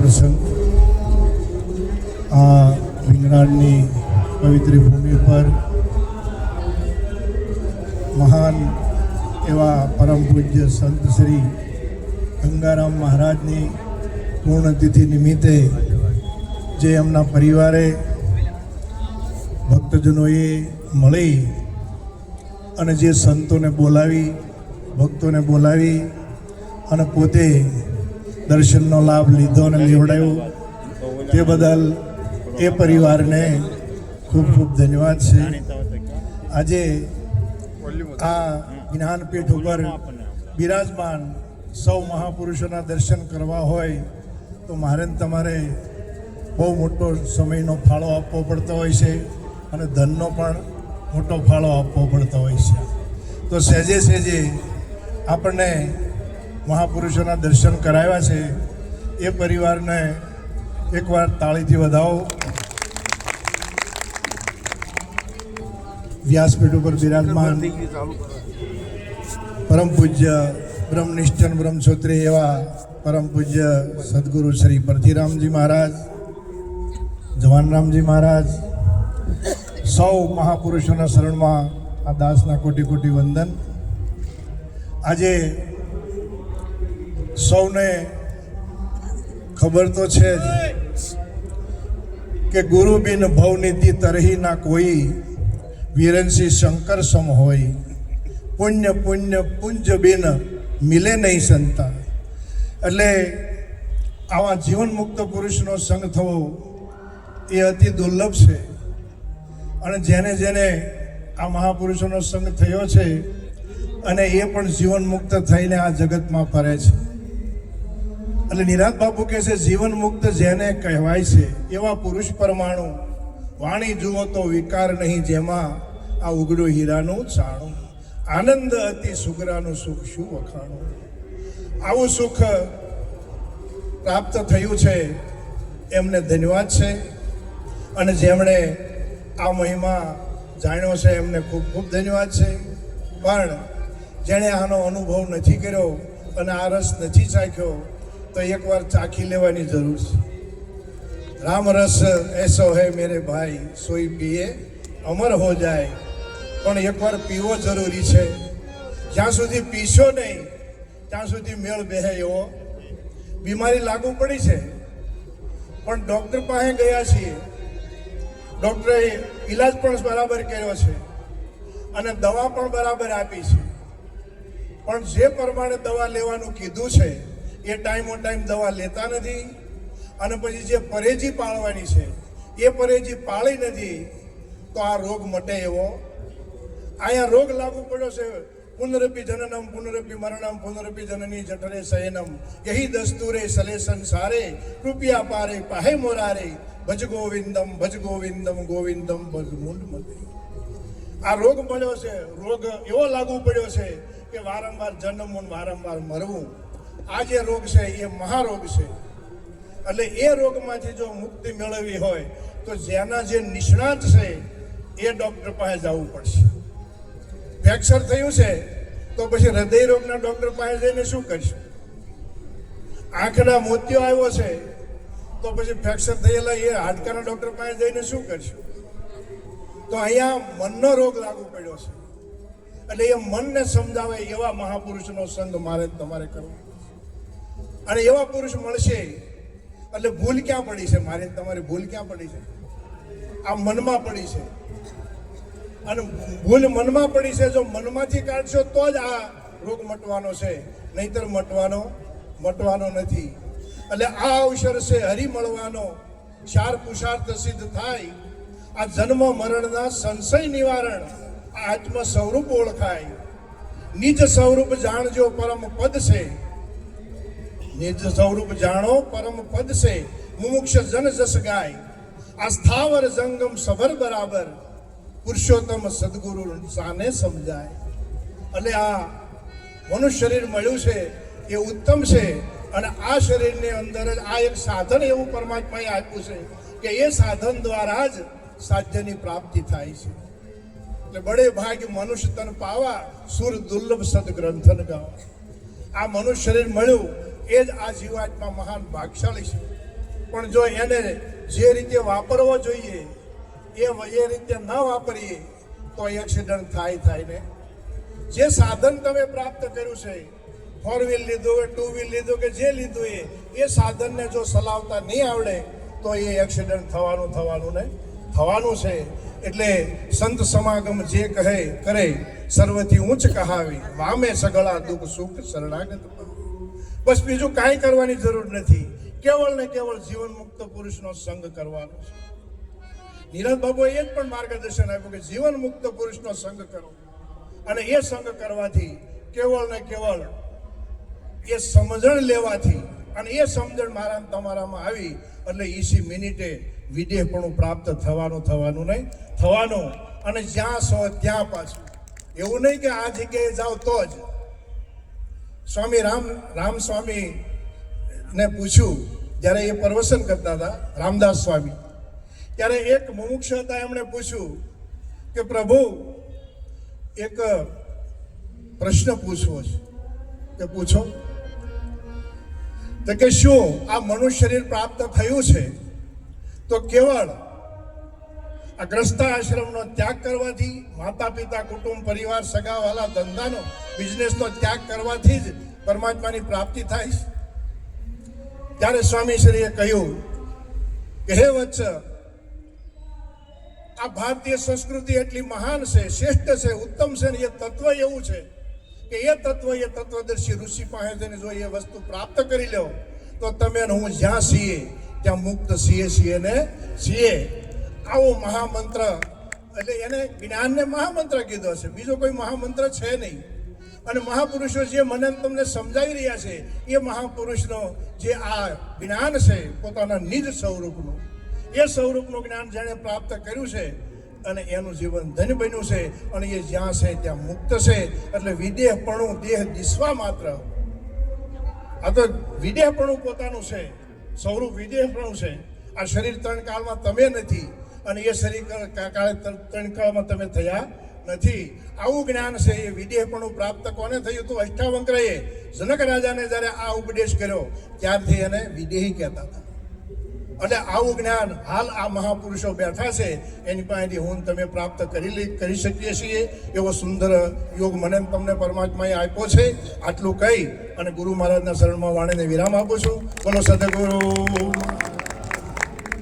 પ્રસંગ આ વિંગરાળની પવિત્ર ભૂમિ પર મહાન એવા પરમ પૂજ્ય સંત શ્રી ગંગારામ મહારાજની પૂર્ણતિથિ નિમિત્તે જે એમના પરિવારે ભક્તજનોએ મળી અને જે સંતોને બોલાવી ભક્તોને બોલાવી અને પોતે દર્શનનો લાભ લીધો અને લેવડાવ્યો તે બદલ એ પરિવારને ખૂબ ખૂબ ધન્યવાદ છે. આજે આ જ્ઞાનપીઠ ઉપર બિરાજમાન સૌ મહાપુરુષોના દર્શન કરવા હોય તો મારે તમારે બહુ મોટો સમયનો ફાળો આપવો પડતો હોય છે અને ધનનો પણ મોટો ફાળો આપવો પડતો હોય છે. તો સહેજે સહેજે આપણને મહાપુરુષોના દર્શન કરાવ્યા છે એ પરિવારને એકવાર તાળીથી વધાવો. વ્યાસપીઠ ઉપર બિરાજમાન પરમ પૂજ્ય બ્રહ્મનિષ્ઠ બ્રહ્મસૂત્રી એવા પરમ પૂજ્ય સદગુરુ શ્રી પરથીરામજી મહારાજ, જવાનરામજી મહારાજ, સૌ મહાપુરુષોના શરણમાં આ દાસના કોટી કોટી વંદન. આજે સૌને ખબર તો છે જ કે ગુરુ બિન ભવનિધિ તરહી ના કોઈ, વીરનસિંહ શંકર સમ હોય, પુણ્ય પુણ્ય પુંજ બિન મિલે નહીં સંતા. એટલે આવા જીવન મુક્ત પુરુષનો સંગ થવો એ અતિ દુર્લભ છે અને જેને જેને આ મહાપુરુષોનો સંગ થયો છે અને એ પણ જીવન મુક્ત થઈને આ જગતમાં ફરે છે. એટલે નિરાંત બાપુ કહે છે જીવન મુક્ત જેને કહેવાય છે એવા પુરુષ પરમાણુ, વાણી જુઓ તો વિકાર નહીં જેમાં આ ઉગડ્યું હીરાનું ચાણું, આનંદ અતિ સુગરાનું સુખ શું વખાણું. આવું સુખ પ્રાપ્ત થયું છે એમને ધન્યવાદ છે અને જેમણે આ મહિમા જાણ્યો છે એમને ખૂબ ખૂબ ધન્યવાદ છે. પણ જેણે આનો અનુભવ નથી કર્યો અને આ રસ નથી ચાખ્યો તો એકવાર ચાખી લેવાની જરૂર છે. રામ રસ એસો હૈ મેરે ભાઈ, સોઈ પીએ અમર હો જાય. પણ એકવાર પીવો જરૂરી છે. જ્યાં સુધી પીશો નહીં ત્યાં સુધી મેળ બેહે એવો. બીમારી લાગુ પડી છે પણ ડૉક્ટર પાસે ગયા છીએ, ડૉક્ટરે ઈલાજ પણ બરાબર કર્યો છે અને દવા પણ બરાબર આપી છે, પણ જે પ્રમાણે દવા લેવાનું કીધું છે એ ટાઈમો ટાઈમ દવા લેતા નથી અને પછી જે પરેજી પાળવાની છે એ પરેજી પાળી નથી તો આ રોગ મટે એવો. અહીંયા રોગ લાગુ પડ્યો છે. પુનરપી જનનમ પુનરપી મરણમ પુનરપી જનની જઠરે શયનમ, યહી દસ્તુરે સલે સંસારે, કૃપયા પારે પાહે મોરારે, ભજ ગોવિંદમ ગોવિંદમ ભજ મૂંડ મતે. આ રોગ મળ્યો છે, રોગ એવો લાગુ પડ્યો છે કે વારંવાર જન્મવું વારંવાર મરવું. આ જે રોગ છે એ મહારોગ છે. એટલે એ રોગમાંથી જો મુક્તિ મેળવવી હોય તો જેના જે નિષ્ણાત છે એ ડૉક્ટર પાસે જવું પડશે. ફ્રેક્ચર થયું છે તો પછી હૃદય રોગના ડૉક્ટર પાસે જઈને શું કરશું? આંખના મોતિયો આવ્યો છે તો પછી ફ્રેક્ચર થયેલા એ હાડકાના ડૉક્ટર પાસે જઈને શું કરશું? તો અહીંયા મનનો રોગ લાગુ પડ્યો છે. એટલે એ મનને સમજાવે એવા મહાપુરુષનો સંગ મારે તમારે કરવો અને એવા પુરુષ મળશે. એટલે ભૂલ ક્યાં પડી છે? મારે તમારી ભૂલ ક્યાં પડી છે? આ મનમાં પડી છે અને ભૂલ મનમાં પડી છે. જો મનમાંથી કાઢશો તો જ આ રોગ મટવાનો છે, નહીતર મટવાનો નથી. એટલે આ અવસર છે હરી મળવાનો, શાર પુરુષાર્થ સિદ્ધ થાય. આ જન્મ મરણના સંશય નિવારણ, આ આત્મ સ્વરૂપ ઓળખાય. નિજ સ્વરૂપ જાણજો પરમ પદ છે, નિજ સ્વરૂપ જાણો પરમ પદ છે, મુમુક્ષ જન જસ ગાય. આ સ્થાવર જંગમ સભર બરાબર, પુરુષોત્તમ સદગુરુ સાને સમજાય. એટલે આ મનુષ્ય શરીર મળ્યું છે એ ઉત્તમ છે અને આ શરીરની અંદર જ આ એક સાધન એવું પરમાત્માએ આપ્યું છે કે એ સાધન દ્વારા જ સાધ્યની પ્રાપ્તિ થાય છે. એટલે બડે ભાગ્ય મનુષ્ય તન પાવા, સુર દુર્લભ સદગ્રંથન ગાવા. આ મનુષ્ય શરીર મળ્યું એ જ આ જીવાત્મા મહાન ભાગશાળી છે. પણ જો એને જે રીતે વાપરવો જોઈએ એ રીતે ન વાપરીએ તો એક્સિડન્ટ થાય ને. જે સાધન તમે પ્રાપ્ત કર્યું છે, 4 વ્હીલ લીધું, 2 વ્હીલ લીધું કે જે લીધું એ સાધનને જો ચલાવતા નહીં આવડે તો એ એક્સિડન્ટ થવાનું છે. એટલે સંત સમાગમ જે કહે કરે, સર્વથી ઊંચ કહાવી, વામે સગળા દુઃખ સુખ શરણાગત. બસ બીજું કાંઈ કરવાની જરૂર નથી, કેવળ ને કેવળ જીવન મુક્ત પુરુષનો સંગ કરવાનો છે. નીરજ બાબુએ એ જ પણ માર્ગદર્શન આપ્યું કે જીવન મુક્ત પુરુષનો સંગ કરો, અને એ સંગ કરવાથી કેવળ ને કેવળ એ સમજણ લેવાથી, અને એ સમજણ મારા તમારામાં આવી એટલે 20 મિનિટે વિદેહપણું પ્રાપ્ત થવાનું નહીં, થવાનું. અને જ્યાં સો ત્યાં પાછું, એવું નહીં કે આ જગ્યાએ જાઓ તો જ. સ્વામી રામ સ્વામી ને પૂછ્યું, જ્યારે એ પ્રવચન કરતા હતા રામદાસ સ્વામી, ત્યારે એક મુમુક્ષ હતા, એમણે પૂછ્યું કે પ્રભુ એક પ્રશ્ન પૂછવો છે. કે પૂછો. તો કે શું આ મનુષ્ય શરીર પ્રાપ્ત થયું છે તો કેવળ આ ગ્રસ્તા આશ્રમનો ત્યાગ કરવાથી, માતા પિતા કુટુંબ પરિવાર સગા વાલા ધંધાનો બિઝનેસનો ત્યાગ કરવાથી જ પરમાત્માની પ્રાપ્તિ થાય છે? ત્યારે સ્વામીશ્રીએ કહ્યું કે હે વત્સ, આ ભારતીય સંસ્કૃતિ એટલી મહાન છે, શ્રેષ્ઠ છે, ઉત્તમ છે, ને એ તત્વ એવું છે કે એ તત્વદર્શી ઋષિ પાસે જઈને જો એ વસ્તુ પ્રાપ્ત કરી લો તો તમે હું જ્યાં છીએ ત્યાં મુક્ત છીએ. આવો મહામંત્ર, એટલે એને જ્ઞાનને મહામંત્ર કીધો છે, બીજો કોઈ મહામંત્ર છે નહીં. અને મહાપુરુષો જે મને તમને સમજાવી રહ્યા છે એ મહાપુરુષનો જે આ જ્ઞાન છે પોતાના નિજ સ્વરૂપનું, એ સ્વરૂપનું જ્ઞાન જેણે પ્રાપ્ત કર્યું છે અને એનું જીવન ધન્ય બન્યું છે, અને એ જ્યાં છે ત્યાં મુક્ત છે. એટલે વિદેહપણું દેહ દિશવા માત્ર, આ તો વિદેહપણું પોતાનું છે, સ્વરૂપ વિદેહપણું છે. આ શરીર 3 કાળમાં તમે નથી, અને એ શરીર કાળે 3 કાળમાં તમે થયા નથી. આવું જ્ઞાન છે. એ વિદેહપણું પ્રાપ્ત કોને થયું હતું? અષ્ટાવક્રએ જનક રાજાને જ્યારે આ ઉપદેશ કર્યો ત્યારથી એને વિદેહી કહેતા હતા. એટલે આવું જ્ઞાન હાલ આ મહાપુરુષો બેઠા છે એની પાસેથી હું તમે પ્રાપ્ત કરી શકીએ છીએ. એવો સુંદર યોગ મને તમને પરમાત્માએ આપ્યો છે. આટલું કહી અને ગુરુ મહારાજના શરણમાં વાણીને વિરામ આપું છું. બોલો સદગુરુ.